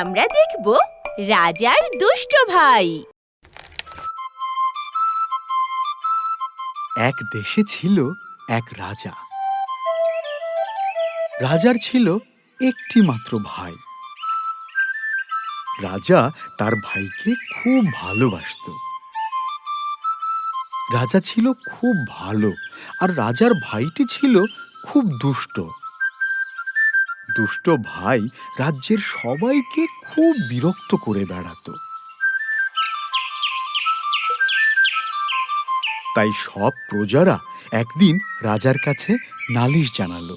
আমরা দেখব রাজার দুষ্ট ভাই। এক দেশে ছিল এক রাজা। রাজার ছিল একটি মাত্র ভাই। রাজা তার ভাইকে খুব ভালোবাসত। রাজা ছিল খুব ভালো, আর রাজার ভাইটি ছিল খুব দুষ্ট। দুষ্ট ভাই রাজ্যের সবাইকে খুব বিরক্ত করে বেড়াতো। তাই সব প্রজারা একদিন রাজার কাছে নালিশ জানালো।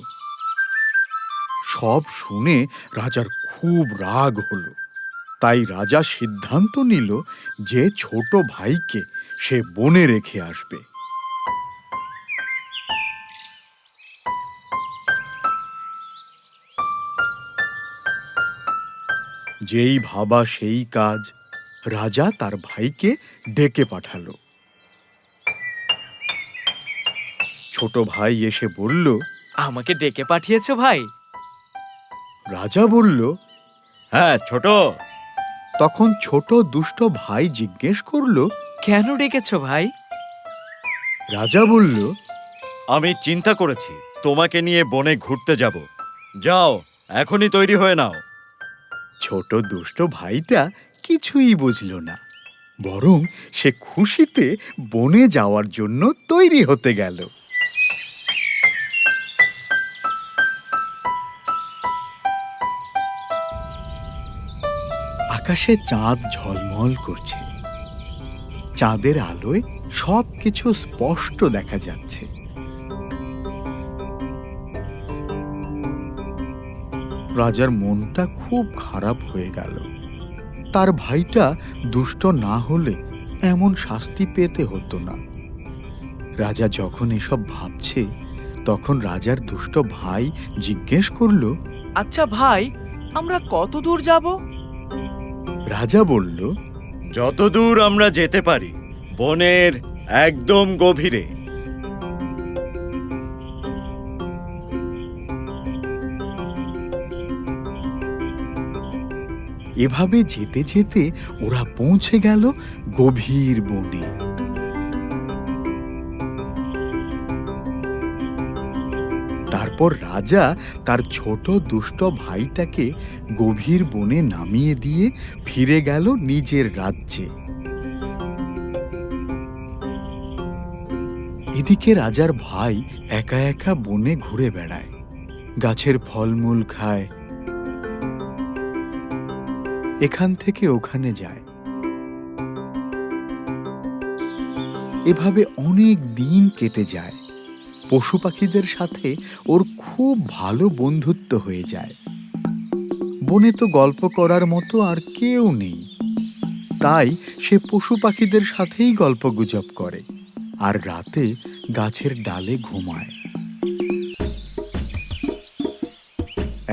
সব শুনে রাজার খুব রাগ হলো। তাই রাজা সিদ্ধান্ত নিল যে ছোট ভাইকে সে বনে রেখে আসবে। যেই ভাবা সেই কাজ, রাজা তার ভাইকে ডেকে পাঠালো। ছোট ভাই এসে বলল, আমাকে ডেকে পাঠিয়েছো ভাই? রাজা বলল, হ্যাঁ ছোট। তখন ছোট দুষ্ট ভাই জিজ্ঞেস করল, কেন ডেকেছো ভাই? রাজা বলল, আমি চিন্তা করেছি তোমাকে নিয়ে বনে ঘুরতে যাব। যাও, এখনই তৈরি হয়ে নাও। ছোট দুষ্ট ভাইটা কিছুই বুঝল না, বরং সে খুশিতে বনে যাওয়ার জন্য তৈরি হতে গেল। আকাশে চাঁদ ঝলমল করছে। চাঁদের আলোয় সবকিছু স্পষ্ট দেখা যাচ্ছে। রাজার মনটা খুব খারাপ হয়ে গেল। তার ভাইটা দুষ্ট না হলে এমন শাস্তি পেতে হতো না। রাজা যখন এসব ভাবছে, তখন রাজার দুষ্ট ভাই জিজ্ঞেস করল, আচ্ছা ভাই, আমরা কত দূর যাব? রাজা বলল, যত দূর আমরা যেতে পারি, বনের একদম গভীরে। এভাবে যেতে যেতে ওরা পৌঁছে গেল গভীর বনে। তারপর রাজা তার ছোট দুষ্ট ভাইটাকে গভীর বনে নামিয়ে দিয়ে ফিরে গেল নিজের রাজ্যে। এদিকে রাজার ভাই একা একা বনে ঘুরে বেড়ায়, গাছের ফলমূল খায়, এখান থেকে ওখানে যায়। এভাবে অনেক দিন কেটে যায়। পশু পাখিদের সাথে ওর খুব ভালো বন্ধুত্ব হয়ে যায়। বনে তো গল্প করার মতো আর কেউ নেই, তাই সে পশু পাখিদের সাথেই গল্পগুজব করে আর রাতে গাছের ডালে ঘুমায়।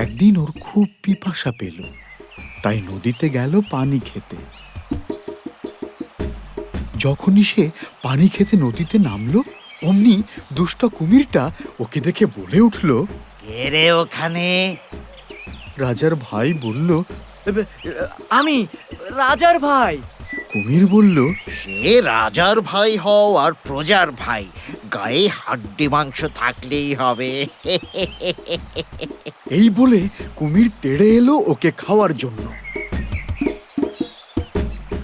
একদিন ওর খুব পিপাসা পেল, তাই নদীতে গেল পানি খেতে। যখনই সে পানি খেতে নদীতে নামলো, অমনি দুষ্ট কুমিরটা ওকে দেখে বলে উঠল, কে রে ওখানে? রাজার ভাই বলল, আমি রাজার ভাই। কুমির বলল, সে রাজার ভাই হও আর প্রজার ভাই, গায়ে হাড্ডি মাংস থাকলেই হবে। এই বলে কুমির তেড়ে এলো ওকে খাওয়ার জন্য।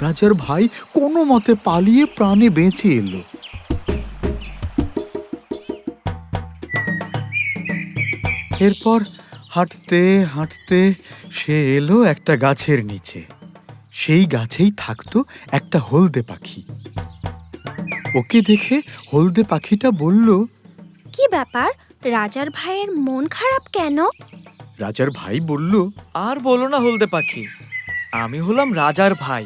রাজার ভাই কোনো মতে পালিয়ে প্রাণে বেঁচে এলো। এরপর হাঁটতে হাঁটতে সে এলো একটা গাছের নিচে। সেই গাছেই থাকতো একটা হলদে পাখি। ওকে দেখে হলদে পাখিটা বলল, কি ব্যাপার, রাজার ভাইয়ের মন খারাপ কেন? রাজার ভাই বলল, আর বলো না হলদে পাখি, আমি হলাম রাজার ভাই।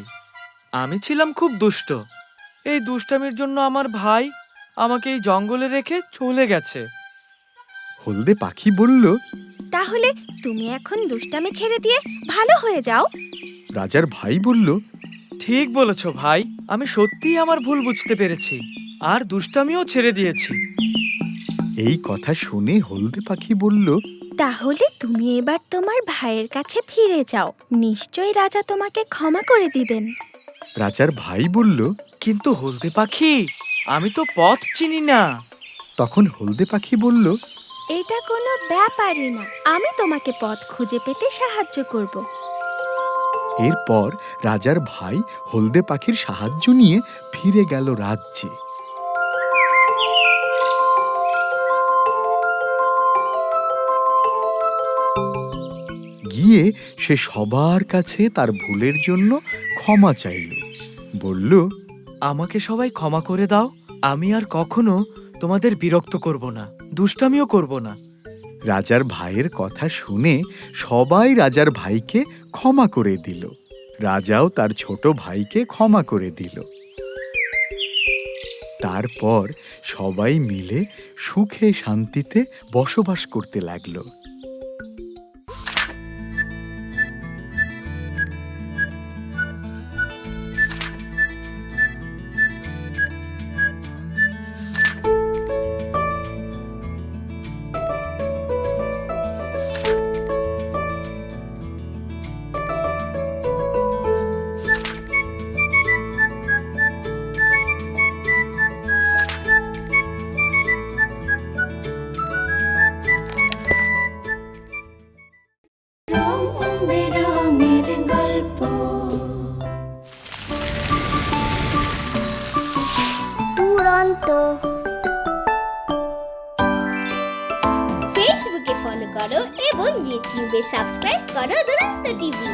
আমি ছিলাম খুব দুষ্ট। এই দুষ্টামির জন্য আমার ভাই আমাকে এই জঙ্গলে রেখে চলে গেছে। হলদে পাখি বলল, তাহলে তুমি এখন দুষ্টামি ছেড়ে দিয়ে ভালো হয়ে যাও। রাজার ভাই বলল, ঠিক বলেছো ভাই, আমি সত্যিই আমার ভুল বুঝতে পেরেছি আর দুষ্টামিও ছেড়ে দিয়েছি। এই কথা শুনে হলদে পাখি বলল, তাহলে তুমি এবার তোমার ভাইয়ের কাছে ফিরে যাও, নিশ্চয়ই রাজা তোমাকে ক্ষমা করে দিবেন। রাজার ভাই বলল। কিন্তু হলদে পাখি, আমি তো পথ চিনি না। তখন হলদে পাখি বলল, এটা কোনো ব্যাপারই না, আমি তোমাকে পথ খুঁজে পেতে সাহায্য করব। এরপর রাজার ভাই হলদে পাখির সাহায্য নিয়ে ফিরে গেল রাজ্যে। গিয়ে সে সবার কাছে তার ভুলের জন্য ক্ষমা চাইল। বলল, আমাকে সবাই ক্ষমা করে দাও, আমি আর কখনো তোমাদের বিরক্ত করব না, দুষ্টামিও করব না। রাজার ভাইয়ের কথা শুনে সবাই রাজার ভাইকে ক্ষমা করে দিল। রাজাও তার ছোট ভাইকে ক্ষমা করে দিল। তারপর সবাই মিলে সুখে শান্তিতে বসবাস করতে লাগলো। দুরন্ত। ফেসবুকে ফলো করো এবং ইউটিউবে সাবস্ক্রাইব করো দুরন্ত টিভি।